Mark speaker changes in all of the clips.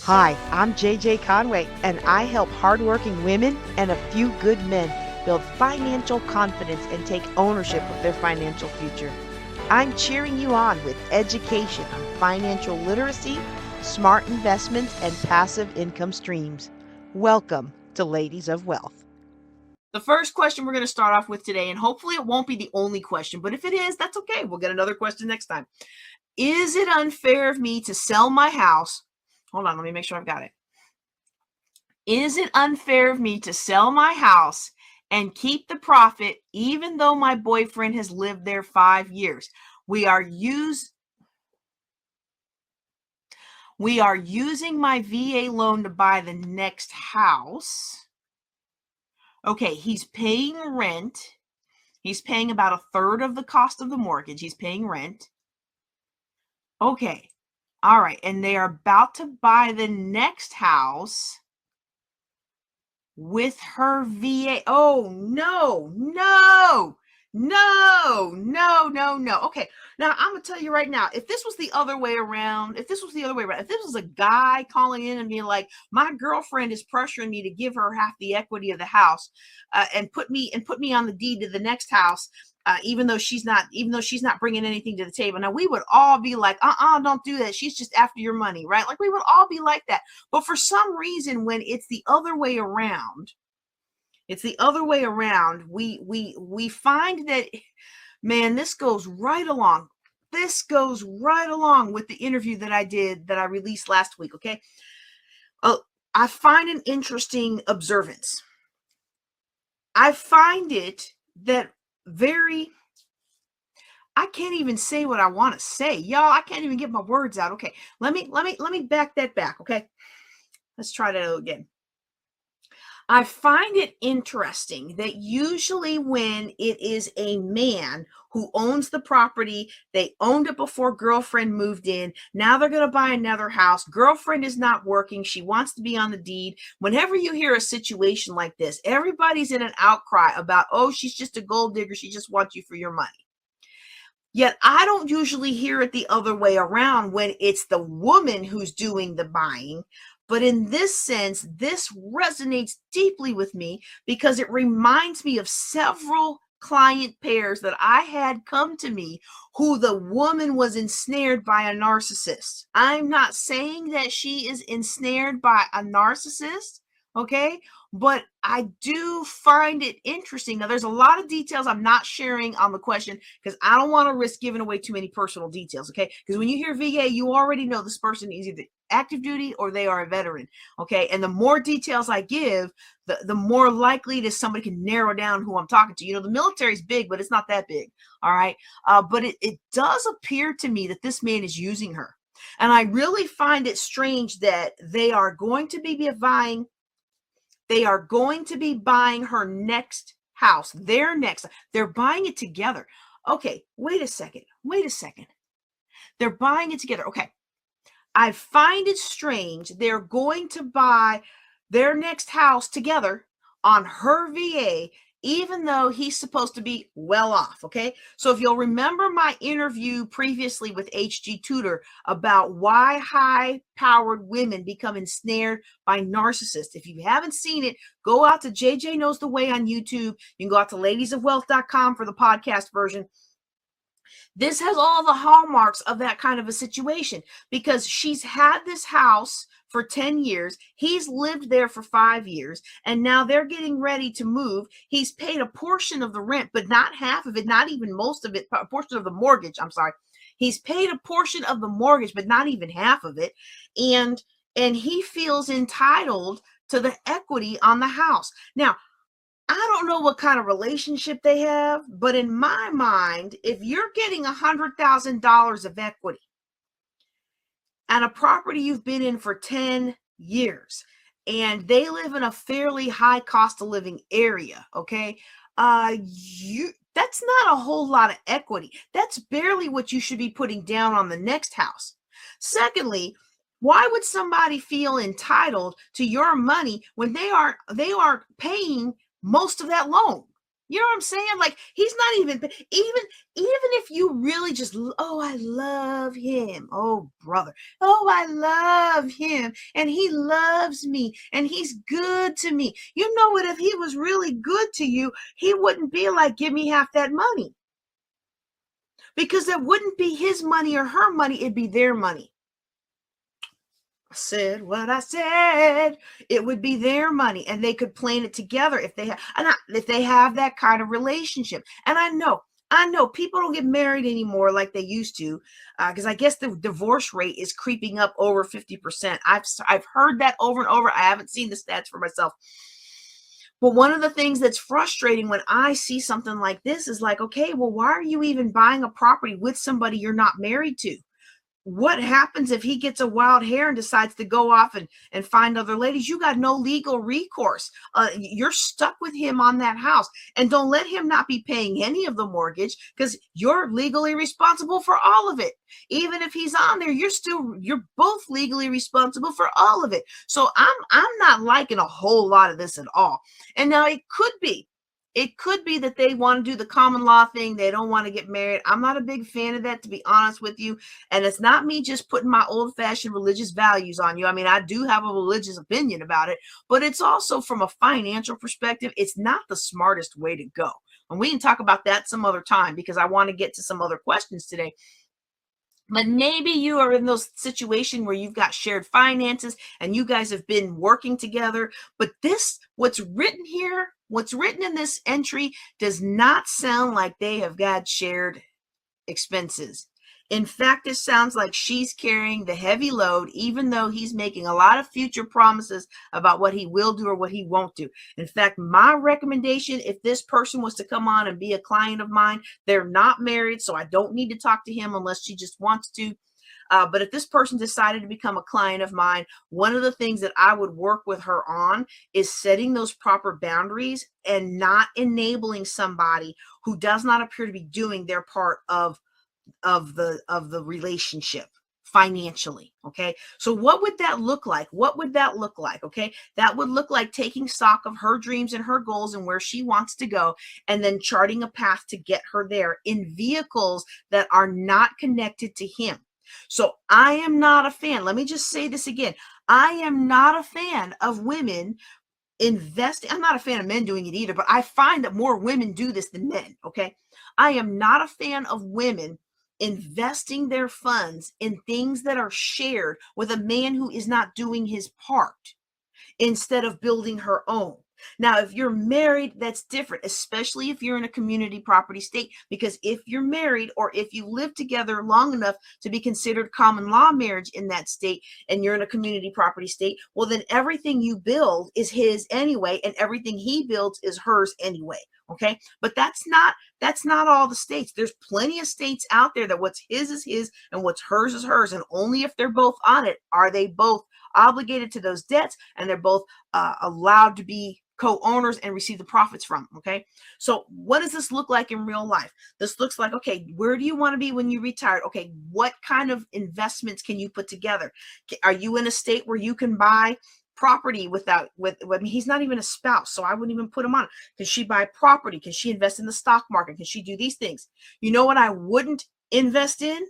Speaker 1: Hi, I'm JJ Conway, and I help hardworking women and a few good men build financial confidence and take ownership of their financial future. I'm cheering you on with education on financial literacy, smart investments, and passive income streams. Welcome to Ladies of Wealth.
Speaker 2: The first question we're going to start off with today, and hopefully it won't be the only question, but if it is, that's okay. We'll get another question next time. Is it unfair of me to sell my house? Hold on, let me make sure I've got it. Is it unfair of me to sell my house and keep the profit even though my boyfriend has lived there 5 years? We are using my VA loan to buy the next house. Okay, he's paying rent. He's paying about a third of the cost of the mortgage. He's paying rent. Okay, all right. And they are about to buy the next house with her VA. Oh, no. Okay, now I'm going to tell you right now, if this was the other way around, if this was a guy calling in and being like, my girlfriend is pressuring me to give her half the equity of the house and put me on the deed to the next house, even though she's not bringing anything to the table. Now we would all be like, don't do that. She's just after your money, right? Like we would all be like that. But for some reason, when it's the other way around, we find that, man, this goes right along with the interview that I released last week. Okay. I find an interesting observance. I find it that I can't even say what I want to say, y'all. I can't even get my words out. Okay. Let me back that back. Okay. Let's try that again. I find it interesting that usually when it is a man who owns the property, they owned it before girlfriend moved in. Now they're going to buy another house. Girlfriend is not working. She wants to be on the deed. Whenever you hear a situation like this, everybody's in an outcry about, oh, she's just a gold digger. She just wants you for your money. Yet I don't usually hear it the other way around when it's the woman who's doing the buying. But in this sense, this resonates deeply with me because it reminds me of several client pairs that I had come to me who the woman was ensnared by a narcissist. I'm not saying that she is ensnared by a narcissist, okay? But I do find it interesting. Now, there's a lot of details I'm not sharing on the question because I don't want to risk giving away too many personal details, okay? Because when you hear VA, you already know this person is either active duty or they are a veteran, okay? And the more details I give, the more likely it is somebody can narrow down who I'm talking to. You know, the military is big, but it's not that big, all right? But it does appear to me that this man is using her. And I really find it strange that they are going to be buying her next house, they're buying it together. Okay, wait a second. They're buying it together. Okay. I find it strange. They're going to buy their next house together on her VA, even though he's supposed to be well off. Okay. So if you'll remember my interview previously with HG Tudor about why high-powered women become ensnared by narcissists. If you haven't seen it, go out to JJ Knows the Way on YouTube. You can go out to ladiesofwealth.com for the podcast version. This has all the hallmarks of that kind of a situation because she's had this house for 10 years. He's lived there for 5 years, and now they're getting ready to move. He's paid a portion of the rent, but not half of it, not even most of it, a portion of the mortgage. I'm sorry. He's paid a portion of the mortgage, but not even half of it. And he feels entitled to the equity on the house. Now, I don't know what kind of relationship they have, but in my mind, if you're getting $100,000 of equity and a property you've been in for 10 years and they live in a fairly high cost of living area, okay, that's not a whole lot of equity. That's barely what you should be putting down on the next house. Secondly, why would somebody feel entitled to your money when they aren't paying most of that loan? You know what I'm saying? Like, he's not even if you really just, oh, I love him. Oh, brother. Oh, I love him. And he loves me. And he's good to me. You know what? If he was really good to you, he wouldn't be like, give me half that money. Because that wouldn't be his money or her money. It'd be their money. I said what I said. It would be their money, and they could plan it together if they have, if they have that kind of relationship. And I know people don't get married anymore like they used to, because I guess the divorce rate is creeping up over 50%. I've heard that over and over. I haven't seen the stats for myself. But one of the things that's frustrating when I see something like this is like, okay, well, why are you even buying a property with somebody you're not married to? What happens if he gets a wild hair and decides to go off and find other ladies? You got no legal recourse. You're stuck with him on that house. And don't let him not be paying any of the mortgage, because you're legally responsible for all of it. Even if he's on there, you're both legally responsible for all of it. So I'm not liking a whole lot of this at all. And now it could be that they want to do the common law thing. They don't want to get married. I'm not a big fan of that, to be honest with you. And it's not me just putting my old-fashioned religious values on you. I mean, I do have a religious opinion about it, but it's also from a financial perspective, it's not the smartest way to go. And we can talk about that some other time, because I want to get to some other questions today. But maybe you are in those situations where you've got shared finances and you guys have been working together. But what's written here, what's written in this entry, does not sound like they have got shared expenses. In fact, it sounds like she's carrying the heavy load, even though he's making a lot of future promises about what he will do or what he won't do. In fact, my recommendation, if this person was to come on and be a client of mine, they're not married, so I don't need to talk to him unless she just wants to. But if this person decided to become a client of mine, one of the things that I would work with her on is setting those proper boundaries and not enabling somebody who does not appear to be doing their part of the relationship financially. Okay, so what would that look like? Okay, that would look like taking stock of her dreams and her goals and where she wants to go, and then charting a path to get her there in vehicles that are not connected to him. So I am not a fan. Let me just say this again. I am not a fan of women investing. I'm not a fan of men doing it either, but I find that more women do this than men. Okay, I am not a fan of women investing their funds in things that are shared with a man who is not doing his part, instead of building her own. Now, if you're married, that's different, especially if you're in a community property state, because if you're married or if you live together long enough to be considered common law marriage in that state, and you're in a community property state, well, then everything you build is his anyway, and everything he builds is hers anyway. Okay, but that's not all the states. There's plenty of states out there that what's his is his and what's hers is hers, and only if they're both on it are they both obligated to those debts, and they're both allowed to be co-owners and receive the profits from. Okay, so what does this look like in real life? This looks like, okay, where do you want to be when you retire? Okay, what kind of investments can you put together? Are you in a state where you can buy property I mean, he's not even a spouse, so I wouldn't even put him on. Can she buy property? Can she invest in the stock market? Can she do these things? You know what I wouldn't invest in?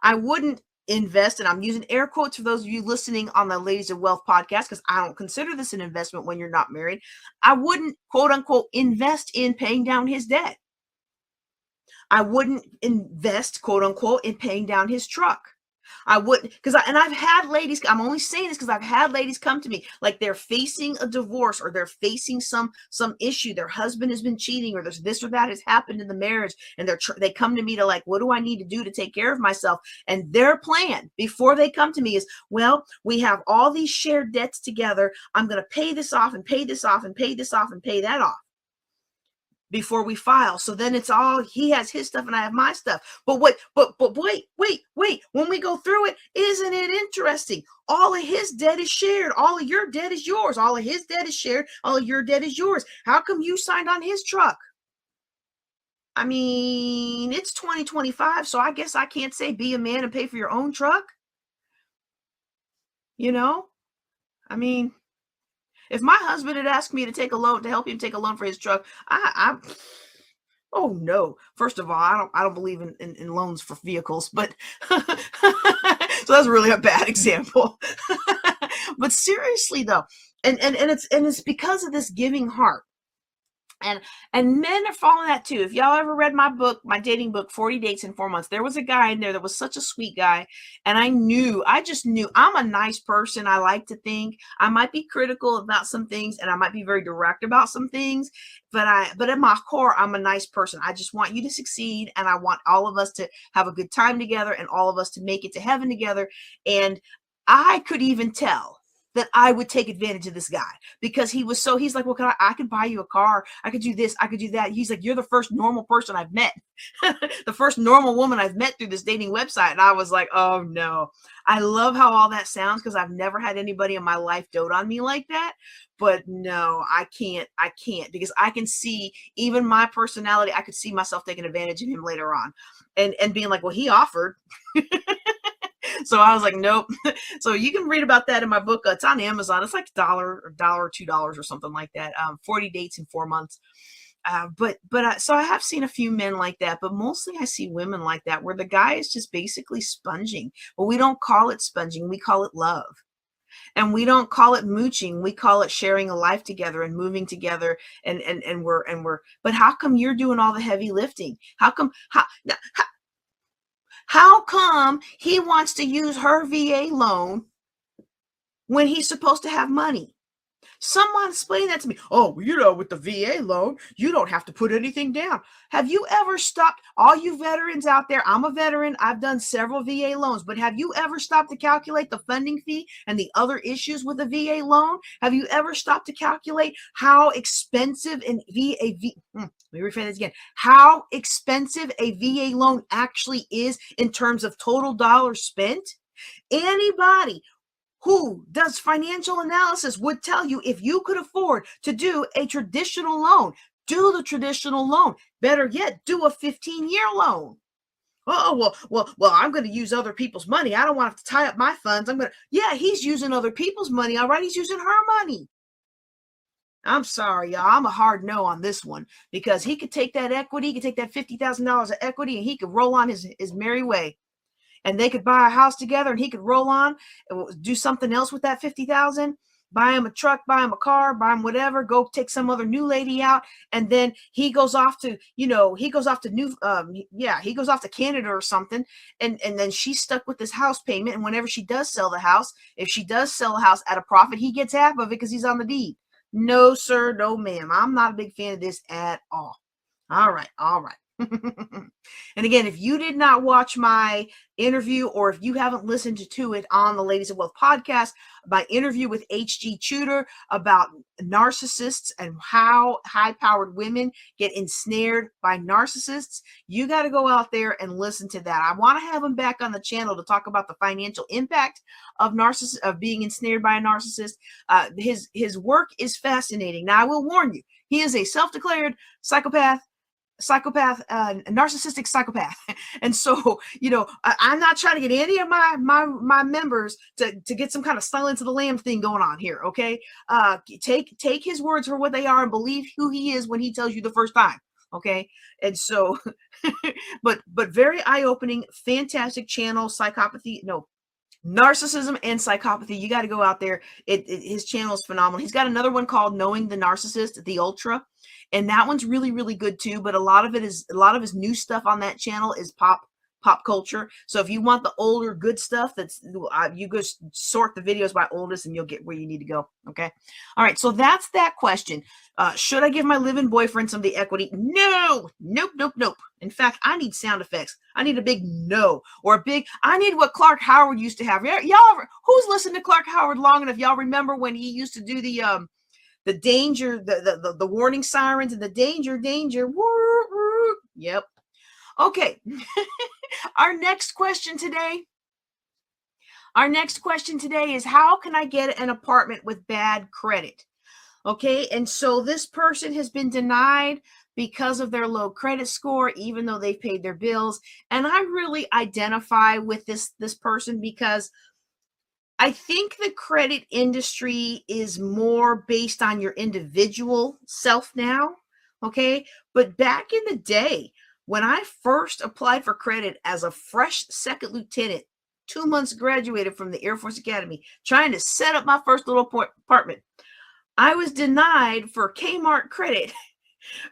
Speaker 2: I wouldn't invest, and I'm using air quotes for those of you listening on the Ladies of Wealth podcast, because I don't consider this an investment when you're not married. I wouldn't, quote unquote, invest in paying down his debt. I wouldn't invest, quote unquote, in paying down his truck. I wouldn't, and I've had ladies, I'm only saying this because I've had ladies come to me like they're facing a divorce, or they're facing some issue. Their husband has been cheating, or there's this or that has happened in the marriage, and they come to me to like, what do I need to do to take care of myself? And their plan before they come to me is, well, we have all these shared debts together. I'm going to pay this off and pay this off and pay this off and pay that off before we file. So then it's all, he has his stuff and I have my stuff. But wait, when we go through it, isn't it interesting? All of his debt is shared. All of your debt is yours. All of his debt is shared. All of your debt is yours. How come you signed on his truck? I mean, it's 2025, so I guess I can't say be a man and pay for your own truck. You know, I mean, If my husband had asked me to take a loan, to help him take a loan for his truck, oh no. First of all, I don't believe in loans for vehicles, but so that's really a bad example. But seriously though, and it's because of this giving heart. And men are following that too. If y'all ever read my book, my dating book, 40 Dates in 4 Months, there was a guy in there that was such a sweet guy. And I just knew I'm a nice person. I like to think I might be critical about some things and I might be very direct about some things, but at my core, I'm a nice person. I just want you to succeed. And I want all of us to have a good time together and all of us to make it to heaven together. And I could even tell that I would take advantage of this guy because he's like, well, I could buy you a car. I could do this. I could do that. He's like, you're the first normal person I've met, the first normal woman I've met through this dating website. And I was like, oh no, I love how all that sounds because I've never had anybody in my life dote on me like that. But no, I can't because I can see even my personality. I could see myself taking advantage of him later on and being like, well, he offered. So I was like, nope. So you can read about that in my book. It's on Amazon. It's like $1 or $2 or something like that. 40 Dates in 4 Months. So I have seen a few men like that, but mostly I see women like that, where the guy is just basically sponging. Well, we don't call it sponging. We call it love. And we don't call it mooching. We call it sharing a life together and moving together. But how come you're doing all the heavy lifting? How come he wants to use her VA loan when he's supposed to have money? Someone explain that to me. Oh, with the VA loan, you don't have to put anything down. Have you ever stopped, all you veterans out there? I'm a veteran. I've done several VA loans, but have you ever stopped to calculate the funding fee and the other issues with a VA loan? Have you ever stopped to calculate how expensive let me rephrase this again. How expensive a VA loan actually is in terms of total dollars spent? Anybody who does financial analysis would tell you if you could afford to do a traditional loan, do the traditional loan. Better yet, do a 15-year loan. Oh, well, I'm going to use other people's money. I don't want to have to tie up my funds. Yeah, he's using other people's money. All right, he's using her money. I'm sorry, y'all. I'm a hard no on this one because he could take that equity, he could take that $50,000 of equity, and he could roll on his merry way. And they could buy a house together and he could roll on and do something else with that 50,000, buy him a truck, buy him a car, buy him whatever, go take some other new lady out. And then he goes off to, he goes off to Canada or something. And then she's stuck with this house payment. And whenever she does sell the house, if she does sell the house at a profit, he gets half of it because he's on the deed. No, sir. No, ma'am. I'm not a big fan of this at all. All right. And again, if you did not watch my interview or if you haven't listened to it on the Ladies of Wealth podcast, my interview with H.G. Tudor about narcissists and how high-powered women get ensnared by narcissists, you got to go out there and listen to that. I want to have him back on the channel to talk about the financial impact of being ensnared by a narcissist. His work is fascinating. Now, I will warn you, he is a self-declared narcissistic psychopath. And so, I'm not trying to get any of my members to get some kind of Silence of the Lamb thing going on here. Okay. Take his words for what they are and believe who he is when he tells you the first time. Okay. And so, but very eye-opening, fantastic channel, narcissism and psychopathy. You got to go out there. His channel is phenomenal. He's got another one called Knowing the Narcissist, the Ultra. And that one's really, really good too. But a lot of his new stuff on that channel is pop culture. So if you want the older good stuff, you go sort the videos by oldest and you'll get where you need to go. Okay. All right. So that's that question. Should I give my live-in boyfriend some of the equity? No, nope. In fact, I need sound effects. I need a big no or I need what Clark Howard used to have. Y'all, who's listened to Clark Howard long enough? Y'all remember when he used to do the danger, the warning sirens and the danger, woo, woo. Yep. Okay. Our next question today is, how can I get an apartment with bad credit? Okay. And so this person has been denied because of their low credit score, even though they've paid their bills. And I really identify with this person because I think the credit industry is more based on your individual self now, okay? But back in the day, when I first applied for credit as a fresh second lieutenant, 2 months graduated from the Air Force Academy, trying to set up my first little apartment, I was denied for Kmart credit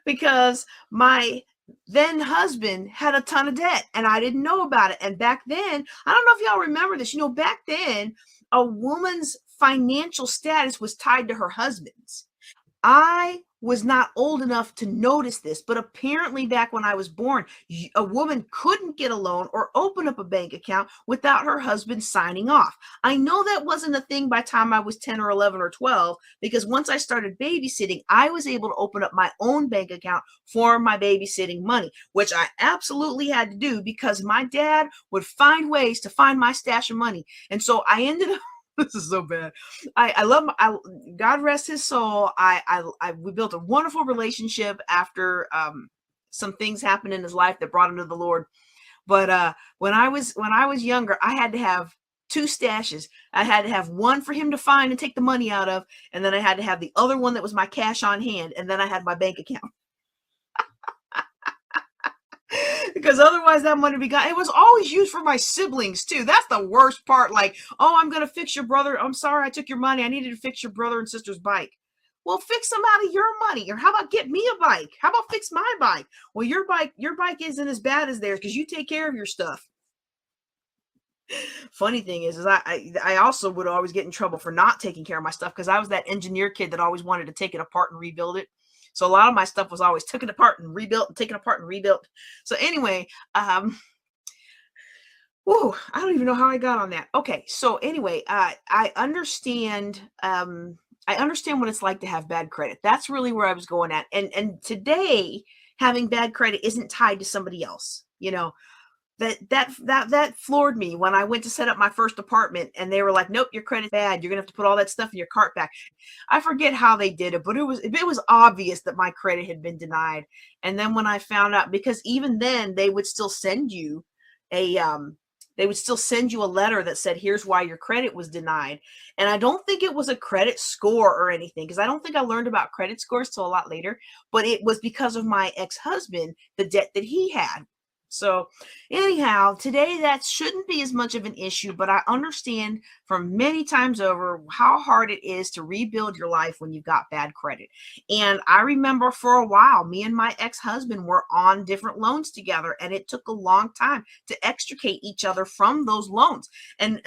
Speaker 2: because my then husband had a ton of debt and I didn't know about it. And back then, I don't know if y'all remember this, back then, a woman's financial status was tied to her husband's. I was not old enough to notice this, but apparently back when I was born, a woman couldn't get a loan or open up a bank account without her husband signing off. I know that wasn't a thing by the time I was 10 or 11 or 12, because once I started babysitting, I was able to open up my own bank account for my babysitting money, which I absolutely had to do because my dad would find ways to find my stash of money. And so I ended up, this is so bad. I love God rest his soul. We built a wonderful relationship after some things happened in his life that brought him to the Lord. But when I was younger, I had to have two stashes. I had to have one for him to find and take the money out of, and then I had to have the other one that was my cash on hand, and then I had my bank account. Because otherwise that money would be gone. It was always used for my siblings too. That's the worst part. Like, oh, I'm going to fix your brother. I'm sorry, I took your money. I needed to fix your brother and sister's bike. Well, fix them out of your money. Or how about get me a bike? How about fix my bike? Well, your bike isn't as bad as theirs because you take care of your stuff. Funny thing is I also would always get in trouble for not taking care of my stuff because I was that engineer kid that always wanted to take it apart and rebuild it. So a lot of my stuff was always taken apart and rebuilt and taken apart and rebuilt. So anyway, I don't even know how I got on that. Okay, so anyway, I understand what it's like to have bad credit. That's really where I was going at. And today, having bad credit isn't tied to somebody else. That floored me when I went to set up my first apartment and they were like, nope, your credit's bad. You're gonna have to put all that stuff in your cart back. I forget how they did it, but it was obvious that my credit had been denied. And then when I found out, because even then they would still send you a letter that said, here's why your credit was denied. And I don't think it was a credit score or anything, because I don't think I learned about credit scores till a lot later, but it was because of my ex-husband, the debt that he had. So anyhow, today that shouldn't be as much of an issue, but I understand from many times over how hard it is to rebuild your life when you've got bad credit. And I remember for a while, me and my ex-husband were on different loans together, and it took a long time to extricate each other from those loans. And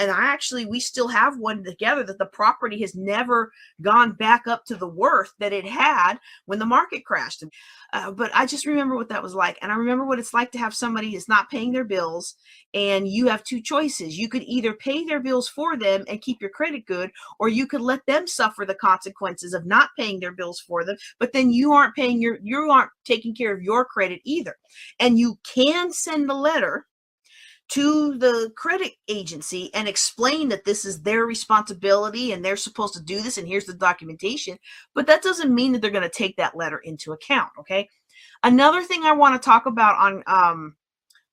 Speaker 2: we still have one together that the property has never gone back up to the worth that it had when the market crashed. But I just remember what that was like. And I remember what it's like to have somebody that's not paying their bills, and you have two choices. You could either pay their bills for them and keep your credit good, or you could let them suffer the consequences of not paying their bills for them, but then you aren't taking care of your credit either. And you can send a letter to the credit agency and explain that this is their responsibility and they're supposed to do this and here's the documentation, but that doesn't mean that they're going to take that letter into account. Okay. Another thing I want to talk about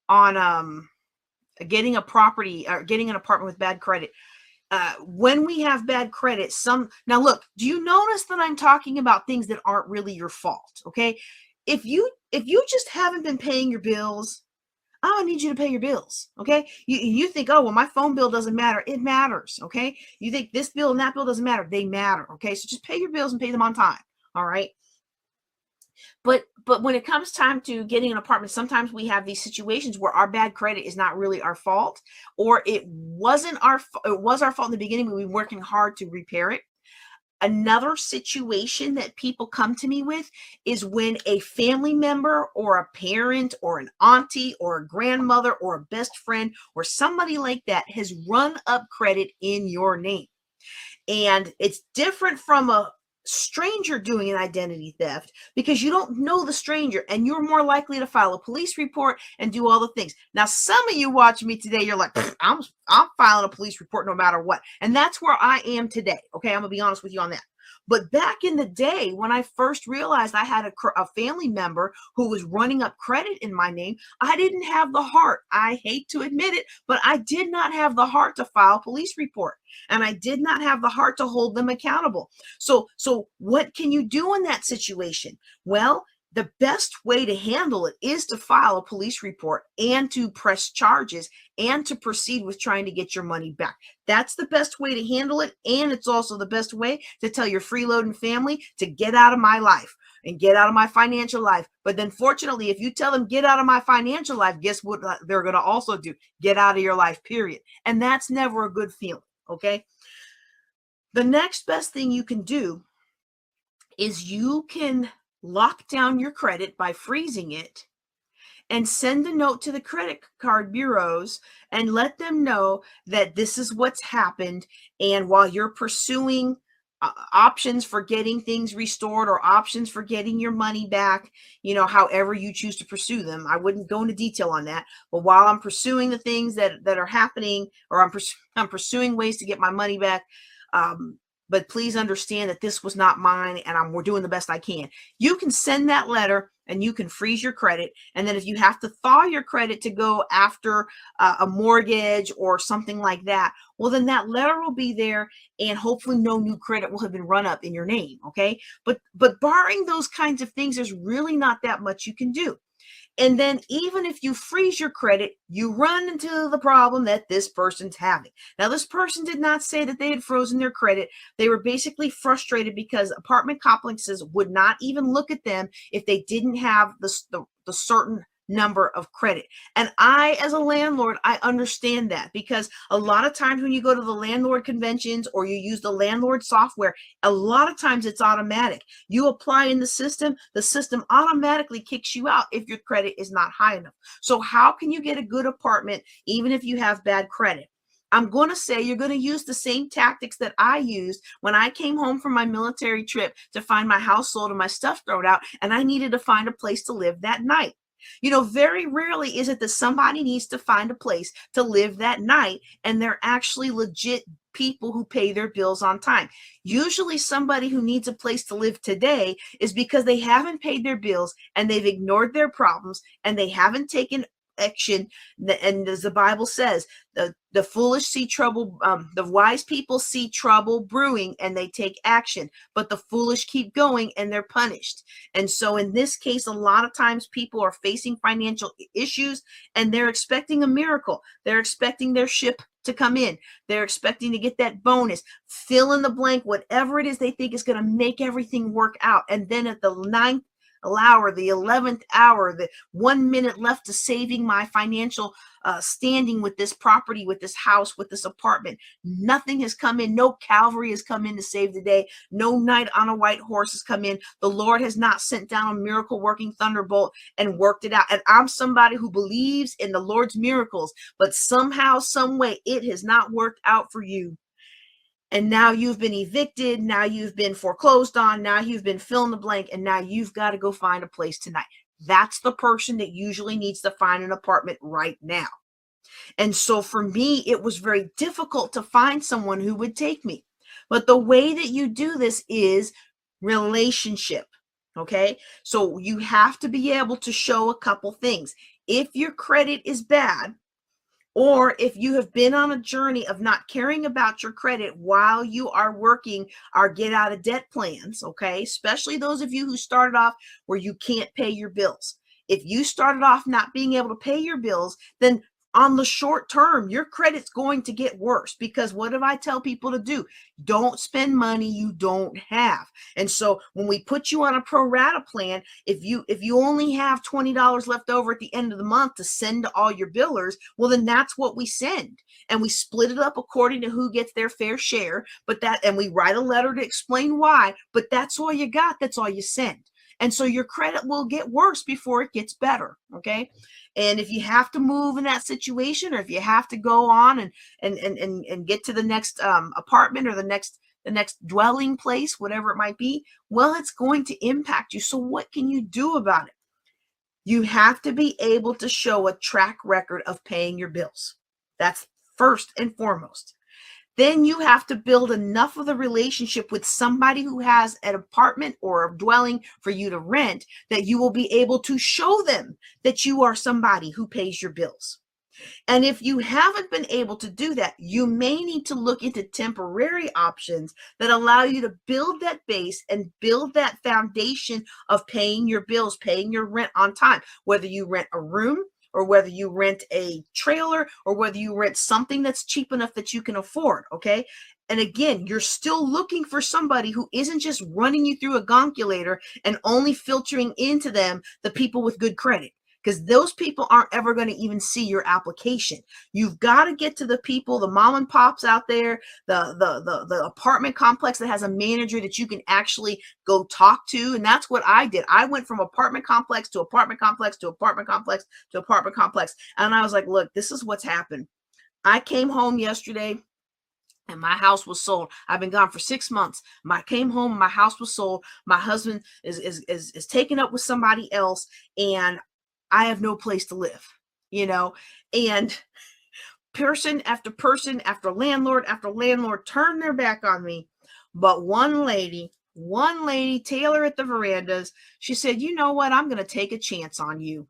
Speaker 2: on getting a property or getting an apartment with bad credit. When we have bad credit, now look, do you notice that I'm talking about things that aren't really your fault? Okay. If you just haven't been paying your bills, I need you to pay your bills. Okay. You think, oh, well, my phone bill doesn't matter. It matters. Okay. You think this bill and that bill doesn't matter. They matter. Okay. So just pay your bills and pay them on time. All right. But when it comes time to getting an apartment, sometimes we have these situations where our bad credit is not really our fault, or it was our fault in the beginning, but we've been working hard to repair it. Another situation that people come to me with is when a family member or a parent or an auntie or a grandmother or a best friend or somebody like that has run up credit in your name. And it's different from a stranger doing an identity theft because you don't know the stranger and you're more likely to file a police report and do all the things. Now, some of you watching me today, you're like, I'm filing a police report no matter what. And that's where I am today. Okay, I'm gonna be honest with you on that. But back in the day, when I first realized I had a family member who was running up credit in my name, I didn't have the heart. I hate to admit it, but I did not have the heart to file a police report. And I did not have the heart to hold them accountable. So what can you do in that situation? Well, the best way to handle it is to file a police report and to press charges and to proceed with trying to get your money back. That's the best way to handle it. And it's also the best way to tell your freeloading family to get out of my life and get out of my financial life. But then fortunately, if you tell them get out of my financial life, guess what they're going to also do? Get out of your life, period. And that's never a good feeling. Okay. The next best thing you can do is you can lock down your credit by freezing it and send a note to the credit card bureaus and let them know that this is what's happened. And while you're pursuing options for getting things restored or options for getting your money back, however you choose to pursue them, I wouldn't go into detail on that. But while I'm pursuing the things that are happening, or I'm pursuing ways to get my money back, but please understand that this was not mine, and we're doing the best I can. You can send that letter and you can freeze your credit. And then if you have to thaw your credit to go after a mortgage or something like that, well, then that letter will be there and hopefully no new credit will have been run up in your name. Okay. But barring those kinds of things, there's really not that much you can do. And then even if you freeze your credit, you run into the problem that this person's having. Now, this person did not say that they had frozen their credit. They were basically frustrated because apartment complexes would not even look at them if they didn't have the certain number of credit. And I, as a landlord, I understand that, because a lot of times when you go to the landlord conventions or you use the landlord software, a lot of times it's automatic. You apply in the system automatically kicks you out if your credit is not high enough. So how can you get a good apartment even if you have bad credit? I'm going to say you're going to use the same tactics that I used when I came home from my military trip to find my house sold and my stuff thrown out, and I needed to find a place to live that night. Very rarely is it that somebody needs to find a place to live that night and they're actually legit people who pay their bills on time. Usually somebody who needs a place to live today is because they haven't paid their bills and they've ignored their problems and they haven't taken action. And as the Bible says, the foolish see trouble, the wise people see trouble brewing and they take action, but the foolish keep going and they're punished. And so in this case, a lot of times people are facing financial issues and they're expecting a miracle. They're expecting their ship to come in. They're expecting to get that bonus, fill in the blank, whatever it is they think is going to make everything work out. And then at the 9th hour, the 11th hour, the 1 minute left to saving my financial standing with this property, with this house, with this apartment, nothing has come in. No cavalry has come in to save the day. No knight on a white horse has come in. The Lord has not sent down a miracle working thunderbolt and worked it out. And I'm somebody who believes in the Lord's miracles, but somehow, some way, it has not worked out for you. And now you've been evicted. Now you've been foreclosed on. Now you've been fill in the blank. And now you've got to go find a place tonight. That's the person that usually needs to find an apartment right now. And so for me, it was very difficult to find someone who would take me. But the way that you do this is relationship. Okay. So you have to be able to show a couple things. If your credit is bad, or if you have been on a journey of not caring about your credit while you are working our get out of debt plans, okay, especially those of you who started off where you can't pay your bills. If you started off not being able to pay your bills, then on the short term, your credit's going to get worse, because what do I tell people to do? Don't spend money you don't have. And so when we put you on a pro rata plan, if you only have $20 left over at the end of the month to send to all your billers, well, then that's what we send. And we split it up according to who gets their fair share, and we write a letter to explain why, but that's all you got. That's all you send. And so your credit will get worse before it gets better. Okay. And if you have to move in that situation, or if you have to go on and get to the next apartment or the next dwelling place, whatever it might be, well, it's going to impact you. So what can you do about it? You have to be able to show a track record of paying your bills. That's first and foremost. Then you have to build enough of the relationship with somebody who has an apartment or a dwelling for you to rent that you will be able to show them that you are somebody who pays your bills. And if you haven't been able to do that, you may need to look into temporary options that allow you to build that base and build that foundation of paying your bills, paying your rent on time, whether you rent a room or whether you rent a trailer or whether you rent something that's cheap enough that you can afford, okay? And again, you're still looking for somebody who isn't just running you through a gonculator and only filtering into them the people with good credit, because those people aren't ever going to even see your application. You've got to get to the people, the mom and pops out there, the apartment complex that has a manager that you can actually go talk to. And that's what I did. I went from apartment complex to apartment complex to apartment complex to apartment complex. And I was like, look, this is what's happened. I came home yesterday and my house was sold. I've been gone for 6 months. I came home, my house was sold. My husband is taken up with somebody else, and I have no place to live, and person after landlord turned their back on me. But one lady, Taylor at the verandas, she said, you know what? I'm going to take a chance on you,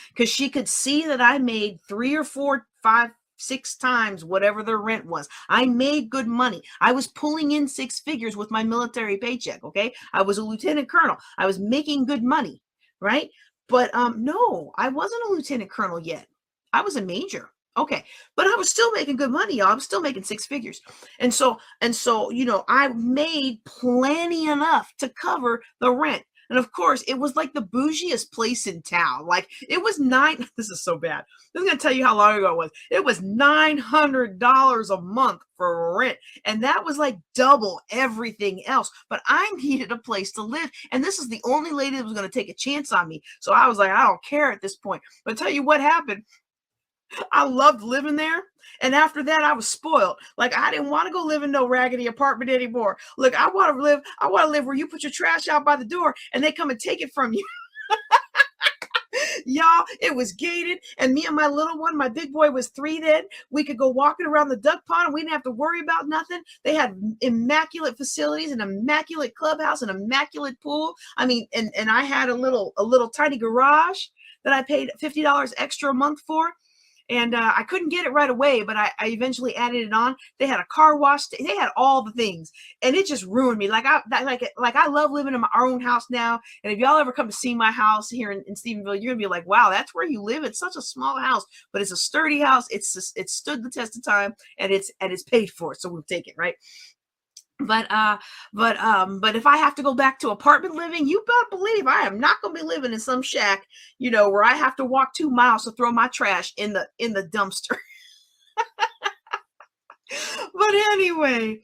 Speaker 2: because she could see that I made 3 or 4, 5, 6 times whatever their rent was. I made good money. I was pulling in 6 figures with my military paycheck. Okay. I was a lieutenant colonel. I was making good money. Right. But no, I wasn't a lieutenant colonel yet. I was a major. Okay. But I was still making good money, y'all. I was still making 6 figures. And so, I made plenty enough to cover the rent. And of course, it was like the bougiest place in town. Like it was this is so bad. I'm going to tell you how long ago it was. It was $900 a month for rent. And that was like double everything else. But I needed a place to live. And this is the only lady that was going to take a chance on me. So I was like, I don't care at this point. But I'll tell you what happened. I loved living there. And after that, I was spoiled. Like I didn't want to go live in no raggedy apartment anymore. Look, I want to live where you put your trash out by the door and they come and take it from you. Y'all, it was gated. And me and my little one, my big boy was 3 then. We could go walking around the duck pond and we didn't have to worry about nothing. They had immaculate facilities, an immaculate clubhouse, an immaculate pool. I mean, and I had a little tiny garage that I paid $50 extra a month for. And I couldn't get it right away, but I eventually added it on. They had a car wash. They had all the things, and it just ruined me. Like I love living in our own house now. And if y'all ever come to see my house here in Stephenville, you're gonna be like, "Wow, that's where you live." It's such a small house, but it's a sturdy house. It's stood the test of time, and it's paid for. So we'll take it, right? But if I have to go back to apartment living, you better believe I am not going to be living in some shack, where I have to walk 2 miles to throw my trash in the dumpster. But anyway,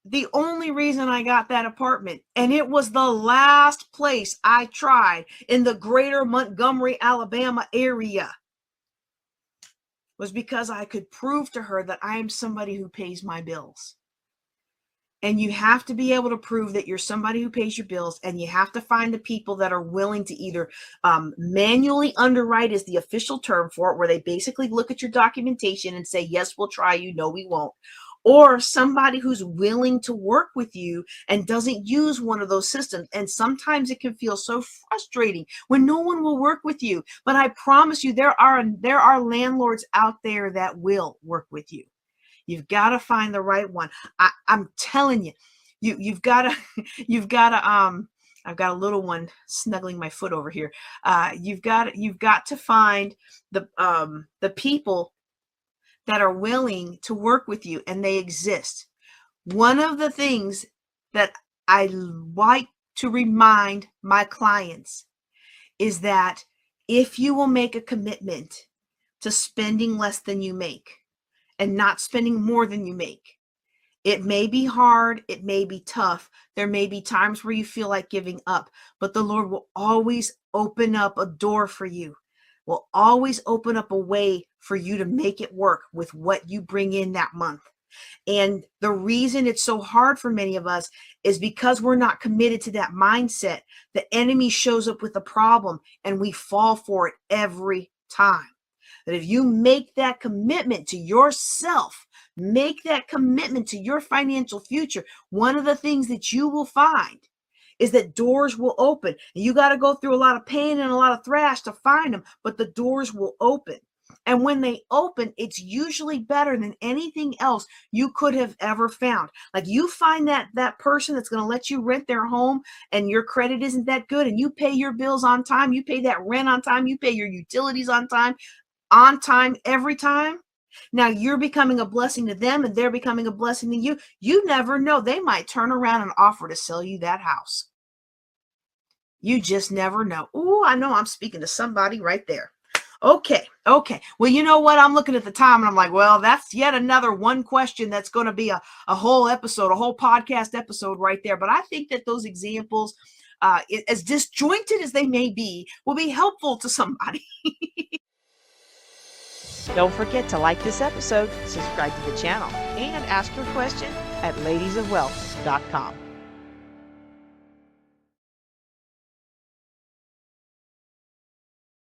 Speaker 2: the only reason I got that apartment, and it was the last place I tried in the greater Montgomery, Alabama area, was because I could prove to her that I am somebody who pays my bills. And you have to be able to prove that you're somebody who pays your bills, and you have to find the people that are willing to either manually underwrite is the official term for it, where they basically look at your documentation and say, yes, we'll try you, no, we won't. Or somebody who's willing to work with you and doesn't use one of those systems. And sometimes it can feel so frustrating when no one will work with you. But I promise you, there are landlords out there that will work with you. You've got to find the right one. I'm telling you, you've got to, I've got a little one snuggling my foot over here. You've got to find the people that are willing to work with you, and they exist. One of the things that I like to remind my clients is that if you will make a commitment to spending less than you make, and not spending more than you make. It may be hard. It may be tough. There may be times where you feel like giving up, but the Lord will always open up a door for you, will always open up a way for you to make it work with what you bring in that month. And the reason it's so hard for many of us is because we're not committed to that mindset. The enemy shows up with a problem and we fall for it every time. that if you make that commitment to yourself, make that commitment to your financial future, one of the things that you will find is that doors will open. And you got to go through a lot of pain and a lot of thrash to find them, but the doors will open. And when they open, it's usually better than anything else you could have ever found. Like you find that person that's going to let you rent their home and your credit isn't that good and you pay your bills on time, you pay that rent on time, you pay your utilities on time, every time. Now you're becoming a blessing to them and they're becoming a blessing to you. You never know. They might turn around and offer to sell you that house. You just never know. Ooh, I know I'm speaking to somebody right there. Okay. Well, you know what? I'm looking at the time and I'm like, well, that's yet another one question that's going to be a whole episode, a whole podcast episode right there. But I think that those examples, as disjointed as they may be, will be helpful to somebody.
Speaker 1: Don't forget to like this episode, subscribe to the channel, and ask your question at ladiesofwealth.com.